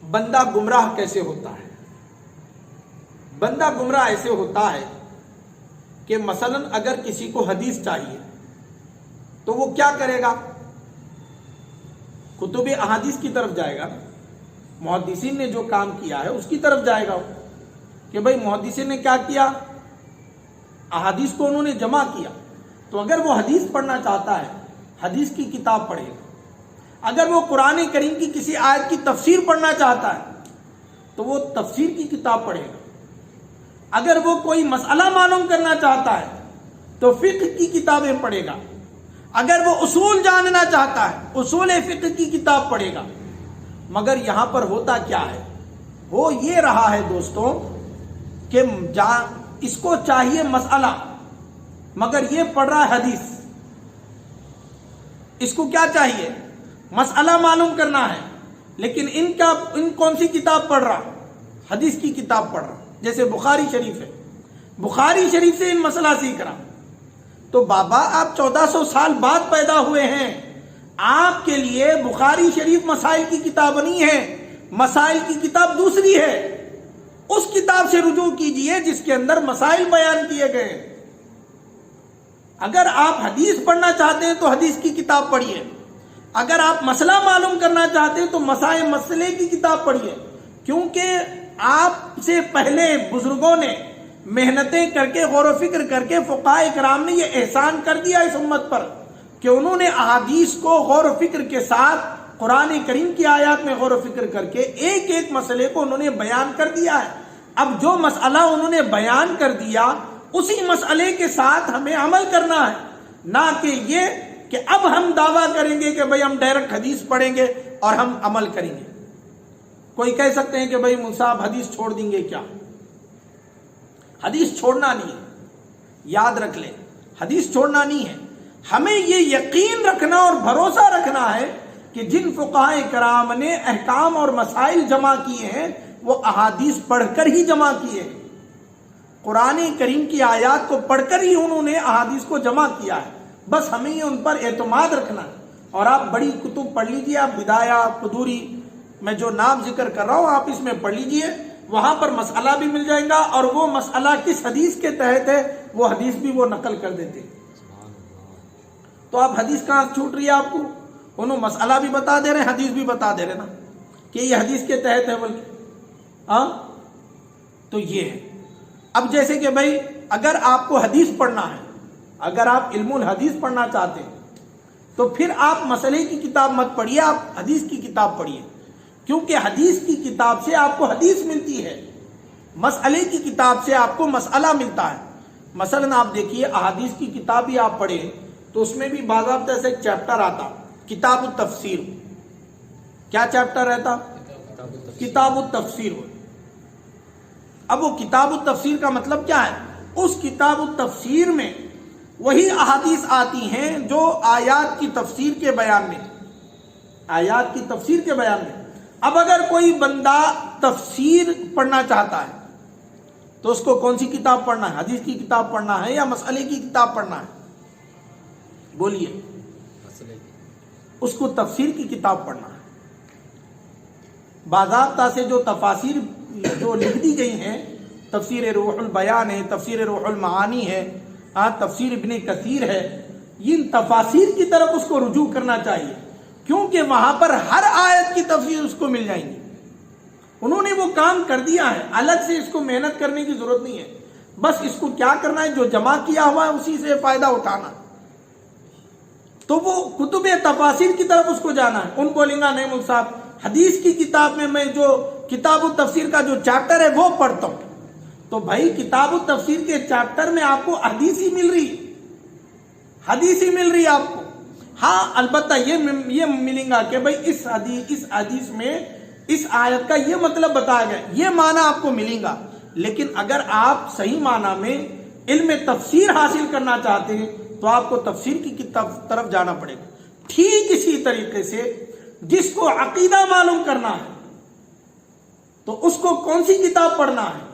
بندہ گمراہ کیسے ہوتا ہے؟ بندہ گمراہ ایسے ہوتا ہے کہ مثلا اگر کسی کو حدیث چاہیے تو وہ کیا کرے گا؟ کتب احادیث کی طرف جائے گا. محدثین نے جو کام کیا ہے اس کی طرف جائے گا کہ بھئی محدثین نے کیا کیا، احادیث کو انہوں نے جمع کیا. تو اگر وہ حدیث پڑھنا چاہتا ہے حدیث کی کتاب پڑھے گا. اگر وہ قرآن کریم کی کسی آیت کی تفسیر پڑھنا چاہتا ہے تو وہ تفسیر کی کتاب پڑھے گا. اگر وہ کوئی مسئلہ معلوم کرنا چاہتا ہے تو فقہ کی کتابیں پڑھے گا. اگر وہ اصول جاننا چاہتا ہے اصول فقہ کی کتاب پڑھے گا. مگر یہاں پر ہوتا کیا ہے؟ وہ یہ رہا ہے دوستوں کہ اس کو چاہیے مسئلہ مگر یہ پڑھ رہا ہے حدیث. اس کو کیا چاہیے؟ مسئلہ معلوم کرنا ہے لیکن ان کون سی کتاب پڑھ رہا؟ حدیث کی کتاب پڑھ رہا. جیسے بخاری شریف ہے، بخاری شریف سے ان مسئلہ سیکھ رہا. تو بابا آپ 1400 سال بعد پیدا ہوئے ہیں، آپ کے لیے بخاری شریف مسائل کی کتاب نہیں ہے، مسائل کی کتاب دوسری ہے. اس کتاب سے رجوع کیجئے جس کے اندر مسائل بیان کیے گئے. اگر آپ حدیث پڑھنا چاہتے ہیں تو حدیث کی کتاب پڑھیے. اگر آپ مسئلہ معلوم کرنا چاہتے ہیں تو مسئلے کی کتاب پڑھیے. کیونکہ آپ سے پہلے بزرگوں نے محنتیں کر کے غور و فکر کر کے فقہاء کرام نے یہ احسان کر دیا اس امت پر کہ انہوں نے احادیث کو غور و فکر کے ساتھ قرآن کریم کی آیات میں غور و فکر کر کے ایک ایک مسئلے کو انہوں نے بیان کر دیا ہے. اب جو مسئلہ انہوں نے بیان کر دیا اسی مسئلے کے ساتھ ہمیں عمل کرنا ہے، نہ کہ یہ کہ اب ہم دعویٰ کریں گے کہ بھئی ہم ڈائریکٹ حدیث پڑھیں گے اور ہم عمل کریں گے. کوئی کہہ سکتے ہیں کہ بھئی مولوی صاحب حدیث چھوڑ دیں گے کیا؟ حدیث چھوڑنا نہیں ہے، یاد رکھ لیں حدیث چھوڑنا نہیں ہے. ہمیں یہ یقین رکھنا اور بھروسہ رکھنا ہے کہ جن فقہاء کرام نے احکام اور مسائل جمع کیے ہیں وہ احادیث پڑھ کر ہی جمع کیے ہیں. قرآن کریم کی آیات کو پڑھ کر ہی انہوں نے احادیث کو جمع کیا ہے. بس ہمیں یہ ان پر اعتماد رکھنا ہے. اور آپ بڑی کتب پڑھ لیجئے، آپ بدایہ قدوری میں جو نام ذکر کر رہا ہوں آپ اس میں پڑھ لیجئے، وہاں پر مسئلہ بھی مل جائے گا اور وہ مسئلہ کس حدیث کے تحت ہے وہ حدیث بھی وہ نقل کر دیتے. تو آپ حدیث کہاں چھوٹ رہی ہے آپ کو؟ انہوں مسئلہ بھی بتا دے رہے ہیں حدیث بھی بتا دے رہے نا کہ یہ حدیث کے تحت ہے بلکہ ہاں. تو یہ ہے. اب جیسے کہ بھائی اگر آپ کو حدیث پڑھنا ہے، اگر آپ علم الحدیث پڑھنا چاہتے ہیں تو پھر آپ مسئلے کی کتاب مت پڑھیے، آپ حدیث کی کتاب پڑھیے. کیونکہ حدیث کی کتاب سے آپ کو حدیث ملتی ہے، مسئلے کی کتاب سے آپ کو مسئلہ ملتا ہے. مثلا آپ دیکھیے احادیث کی کتاب بھی آپ پڑھیں تو اس میں بھی باضابطہ سے ایک چیپٹر آتا کتاب التفسیر. کیا چیپٹر رہتا؟ کتاب التفسیر. اب وہ کتاب التفسیر کا مطلب کیا ہے؟ اس کتاب التفسیر میں وہی احادیث آتی ہیں جو آیات کی تفسیر کے بیان میں، آیات کی تفسیر کے بیان میں. اب اگر کوئی بندہ تفسیر پڑھنا چاہتا ہے تو اس کو کون سی کتاب پڑھنا ہے؟ حدیث کی کتاب پڑھنا ہے یا مسئلے کی کتاب پڑھنا ہے؟ بولیے. اس کو تفسیر کی کتاب پڑھنا ہے. باضابطہ سے جو تفاسیر جو لکھ دی گئی ہیں، تفسیر روح البیان ہے، تفسیر روح المعانی ہے، تفسیر ابن کثیر ہے، ان تفاسیر کی طرف اس کو رجوع کرنا چاہیے کیونکہ وہاں پر ہر آیت کی تفسیر اس کو مل جائیں گی. انہوں نے وہ کام کر دیا ہے، الگ سے اس کو محنت کرنے کی ضرورت نہیں ہے. بس اس کو کیا کرنا ہے؟ جو جمع کیا ہوا ہے اسی سے فائدہ اٹھانا. تو وہ کتب تفاسیر کی طرف اس کو جانا ہے. ان بولیں گا نہیں مولوی صاحب حدیث کی کتاب میں جو کتاب التفسیر کا جو چیپٹر ہے وہ پڑھتا ہوں. تو بھائی کتاب التفسیر کے چیپٹر میں آپ کو حدیث ہی مل رہی، حدیث ہی مل رہی ہے آپ کو. ہاں البتہ یہ ملیں گا کہ بھائی اس حدیث میں اس آیت کا یہ مطلب بتایا گیا، یہ معنی آپ کو ملیں گا. لیکن اگر آپ صحیح معنی میں علم تفسیر حاصل کرنا چاہتے ہیں تو آپ کو تفسیر کی طرف جانا پڑے گا. ٹھیک اسی طریقے سے جس کو عقیدہ معلوم کرنا ہے تو اس کو کون سی کتاب پڑھنا ہے؟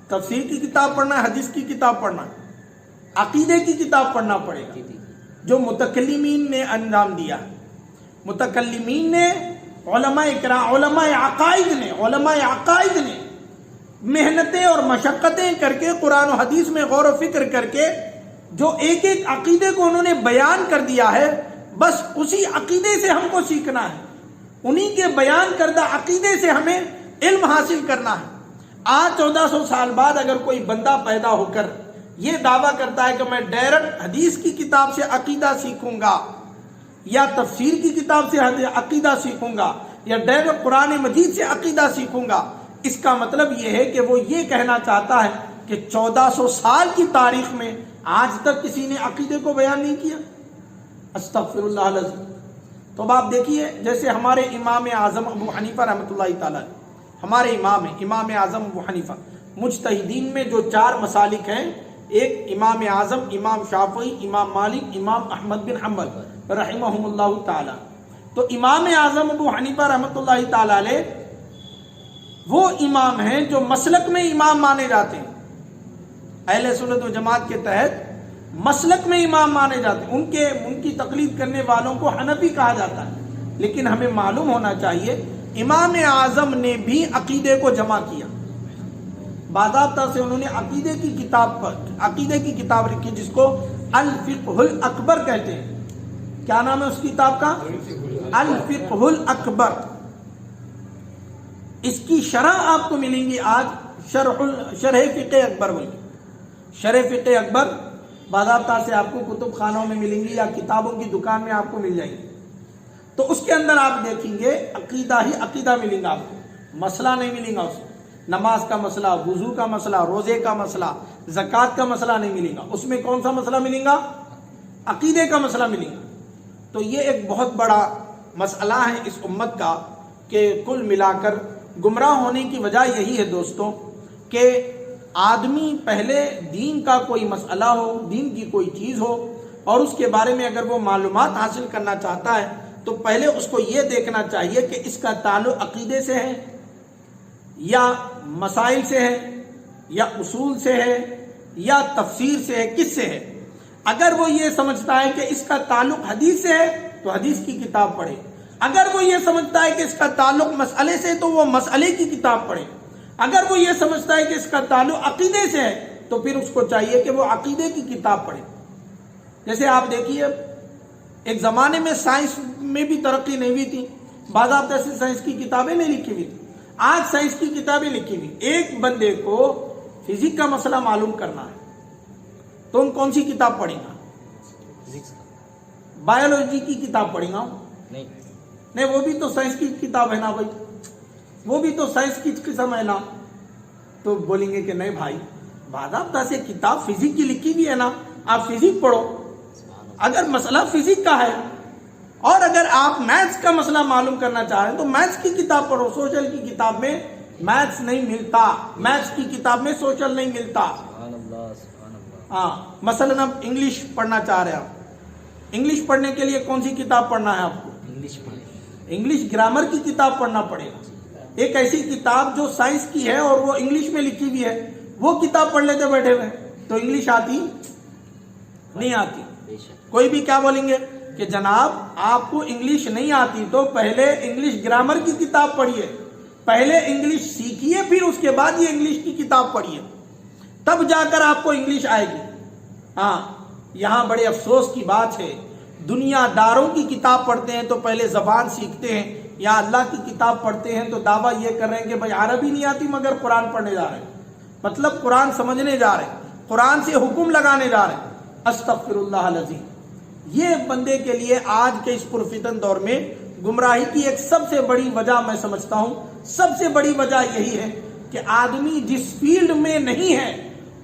تفسیر کی کتاب پڑھنا ہے، حدیث کی کتاب پڑھنا ہے، عقیدے کی کتاب پڑھنا پڑے گا جو متکلمین نے انجام دیا. متکلمین نے علماء عقائد نے محنتیں اور مشقتیں کر کے قرآن و حدیث میں غور و فکر کر کے جو ایک ایک عقیدے کو انہوں نے بیان کر دیا ہے، بس اسی عقیدے سے ہم کو سیکھنا ہے، انہی کے بیان کردہ عقیدے سے ہمیں علم حاصل کرنا ہے۔ آج 1400 سال بعد اگر کوئی بندہ پیدا ہو کر یہ دعویٰ کرتا ہے کہ میں ڈائریکٹ حدیث کی کتاب سے عقیدہ سیکھوں گا، یا تفسیر کی کتاب سے عقیدہ سیکھوں گا، یا ڈائریکٹ قرآن مجید سے عقیدہ سیکھوں گا، اس کا مطلب یہ ہے کہ وہ یہ کہنا چاہتا ہے کہ 1400 سال کی تاریخ میں آج تک کسی نے عقیدے کو بیان نہیں کیا۔ استغفر اللہ العظیم۔ تو اب آپ دیکھیے، جیسے ہمارے امام اعظم ابو حنیفہ رحمۃ اللہ تعالی، ہمارے امام اعظم ابو حنیفہ، مجتہدین میں جو 4 مسالک ہیں، ایک امام اعظم، امام شافعی، امام مالک، امام احمد بن حنبل رحمہم اللہ تعالی۔ تو امام اعظم ابو حنیفہ رحمۃ اللہ تعالی علیہ وہ امام ہیں جو مسلک میں امام مانے جاتے ہیں، اہل سنت و جماعت کے تحت مسلک میں امام مانے جاتے ہیں، ان کی تقلید کرنے والوں کو حنفی کہا جاتا ہے۔ لیکن ہمیں معلوم ہونا چاہیے امام اعظم نے بھی عقیدے کو جمع کیا، باضابطہ سے انہوں نے عقیدے کی کتاب لکھی جس کو الفقہ الاکبر کہتے ہیں۔ کیا نام ہے اس کتاب کا؟ الفقہ الاکبر۔ اس کی شرح آپ کو ملیں گی آج شرح فقہ اکبر بلکہ شرح فقہ اکبر باضابطہ سے آپ کو کتب خانوں میں ملیں گی یا کتابوں کی دکان میں آپ کو مل جائیں گی۔ تو اس کے اندر آپ دیکھیں گے عقیدہ ہی عقیدہ ملیں گا، آپ کو مسئلہ نہیں ملیں گا، اس میں نماز کا مسئلہ، وضو کا مسئلہ، روزے کا مسئلہ، زکوٰۃ کا مسئلہ نہیں ملے گا۔ اس میں کون سا مسئلہ ملے گا؟ عقیدے کا مسئلہ ملے گا۔ تو یہ ایک بہت بڑا مسئلہ ہے اس امت کا کہ کل ملا کر گمراہ ہونے کی وجہ یہی ہے دوستوں کہ آدمی پہلے دین کا کوئی مسئلہ ہو، دین کی کوئی چیز ہو، اور اس کے بارے میں اگر وہ معلومات حاصل کرنا چاہتا ہے تو پہلے اس کو یہ دیکھنا چاہیے کہ اس کا تعلق عقیدے سے ہے یا مسائل سے ہے یا اصول سے ہے یا تفسیر سے ہے، کس سے ہے۔ اگر وہ یہ سمجھتا ہے کہ اس کا تعلق حدیث سے ہے تو حدیث کی کتاب پڑھے، اگر وہ یہ سمجھتا ہے کہ اس کا تعلق مسئلے سے تو وہ مسئلے کی کتاب پڑھے، اگر وہ یہ سمجھتا ہے کہ اس کا تعلق عقیدے سے ہے تو پھر اس کو چاہیے کہ وہ عقیدے کی کتاب پڑھے۔ جیسے آپ دیکھیے ایک زمانے میں سائنس میں بھی ترقی نہیں ہوئی تھی، باضابطہ سے سائنس کی کتابیں نہیں لکھی ہوئی تھی، آج سائنس کی کتابیں لکھی ہوئی۔ ایک بندے کو فزکس کا مسئلہ معلوم کرنا ہے تو ان کون سی کتاب پڑھیں گا؟ بایولوجی کی کتاب پڑھیں گا؟ نہیں، وہ بھی تو سائنس کی کتاب ہے نا بھائی، وہ بھی تو سائنس کی قسم ہے نا۔ تو بولیں گے کہ نہیں بھائی، باضابطہ سے کتاب فزکس کی لکھی بھی ہے نا، آپ فزکس پڑھو اگر مسئلہ فزکس کا ہے، اور اگر آپ میتھس کا مسئلہ معلوم کرنا چاہ رہے ہیں تو میتھس کی کتاب پڑھو۔ سوشل کی کتاب میں میتھس نہیں ملتا، میتھس کی کتاب میں سوشل نہیں ملتا۔ ہاں، مثلا اب انگلش پڑھنا چاہ رہے ہیں آپ، انگلش پڑھنے کے لیے کون سی کتاب پڑھنا ہے آپ کو؟ انگلش گرامر کی کتاب پڑھنا پڑے گا۔ ایک ایسی کتاب جو سائنس کی ہے اور وہ انگلش میں لکھی ہوئی ہے، وہ کتاب پڑھ لیتے بیٹھے ہوئے تو انگلش آتی نہیں آتی۔ کوئی بھی کیا بولیں گے کہ جناب آپ کو انگلش نہیں آتی تو پہلے انگلش گرامر کی کتاب پڑھیے، پہلے انگلش سیکھیے، پھر اس کے بعد یہ انگلش کی کتاب پڑھیے، تب جا کر آپ کو انگلش آئے گی۔ ہاں، یہاں بڑے افسوس کی بات ہے، دنیا داروں کی کتاب پڑھتے ہیں تو پہلے زبان سیکھتے ہیں، یا اللہ کی کتاب پڑھتے ہیں تو دعویٰ یہ کر رہے ہیں کہ بھائی عربی نہیں آتی مگر قرآن پڑھنے جا رہے ہیں، مطلب قرآن سمجھنے جا رہے ہیں، قرآن سے حکم لگانے جا رہے ہیں۔ استغفر اللہ العظیم۔ یہ بندے کے لیے آج کے اس پرفتن دور میں گمراہی کی ایک سب سے بڑی وجہ میں سمجھتا ہوں، سب سے بڑی وجہ یہی ہے کہ آدمی جس فیلڈ میں نہیں ہے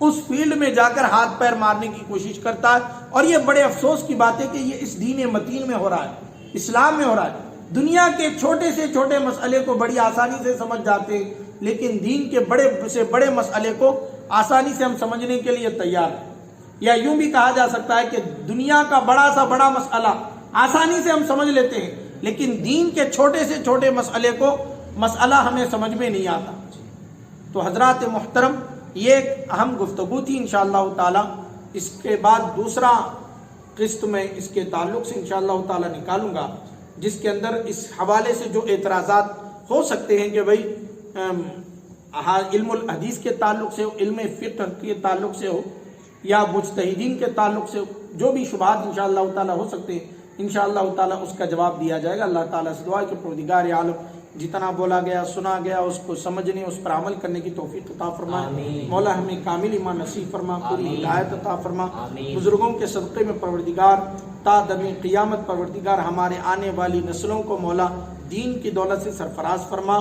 اس فیلڈ میں جا کر ہاتھ پیر مارنے کی کوشش کرتا ہے، اور یہ بڑے افسوس کی بات ہے کہ یہ اس دین متین میں ہو رہا ہے، اسلام میں ہو رہا ہے۔ دنیا کے چھوٹے سے چھوٹے مسئلے کو بڑی آسانی سے سمجھ جاتے ہیں، لیکن دین کے بڑے سے بڑے مسئلے کو آسانی سے ہم سمجھنے کے لیے تیار ہیں، یا یوں بھی کہا جا سکتا ہے کہ دنیا کا بڑا سا بڑا مسئلہ آسانی سے ہم سمجھ لیتے ہیں، لیکن دین کے چھوٹے سے چھوٹے مسئلہ ہمیں سمجھ میں نہیں آتا۔ تو حضرات محترم، یہ ایک اہم گفتگو تھی انشاءاللہ تعالی۔ اس کے بعد دوسرا قسط میں اس کے تعلق سے انشاءاللہ تعالی نکالوں گا، جس کے اندر اس حوالے سے جو اعتراضات ہو سکتے ہیں کہ بھئی علم الحدیث کے تعلق سے ہو، علم فقہ کے تعلق سے ہو، یا مجتہدین کے تعلق سے ہو، جو بھی شبہات انشاءاللہ تعالیٰ ہو سکتے ہیں انشاءاللہ تعالیٰ اس کا جواب دیا جائے گا۔ اللہ تعالیٰ سے دعا ہے کہ پروردگار عالم جتنا بولا گیا سنا گیا اس کو سمجھنے، اس پر عمل کرنے کی توفیق عطا فرمائے۔ مولا ہمیں کامل ایمان نصیب فرما، پوری ہدایت عطا فرما۔ بزرگوں کے صدقے میں پروردگار تا دم قیامت پروردگار ہمارے آنے والی نسلوں کو مولا دین کی دولت سے سرفراز فرما،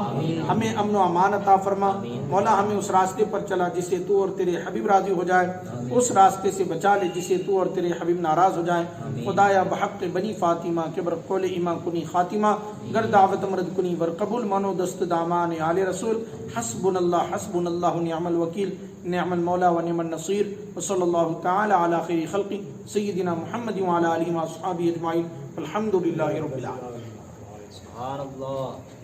ہمیں امن و امان عطا فرما۔ مولا ہمیں اس راستے پر چلا جسے تو اور تیرے حبیب راضی ہو جائے، اس راستے سے بچا لے جسے تو اور تیرے حبیب ناراض ہو جائے۔ خدایا بحق بنی فاطمہ کبر قول ایمان کنی خاتمہ، گر دعوت مرد کنی ور قبول منو دست دامان آل رسول۔ حسبنا اللہ نعم الوکیل نعم المولا و نعم النصیر، وصلی اللہ تعالی علی خیر خلق سیدنا محمد وعلی آلہ و اصحابہ اجمعین، الحمد للہ رب العالمین۔ سبحان اللہ۔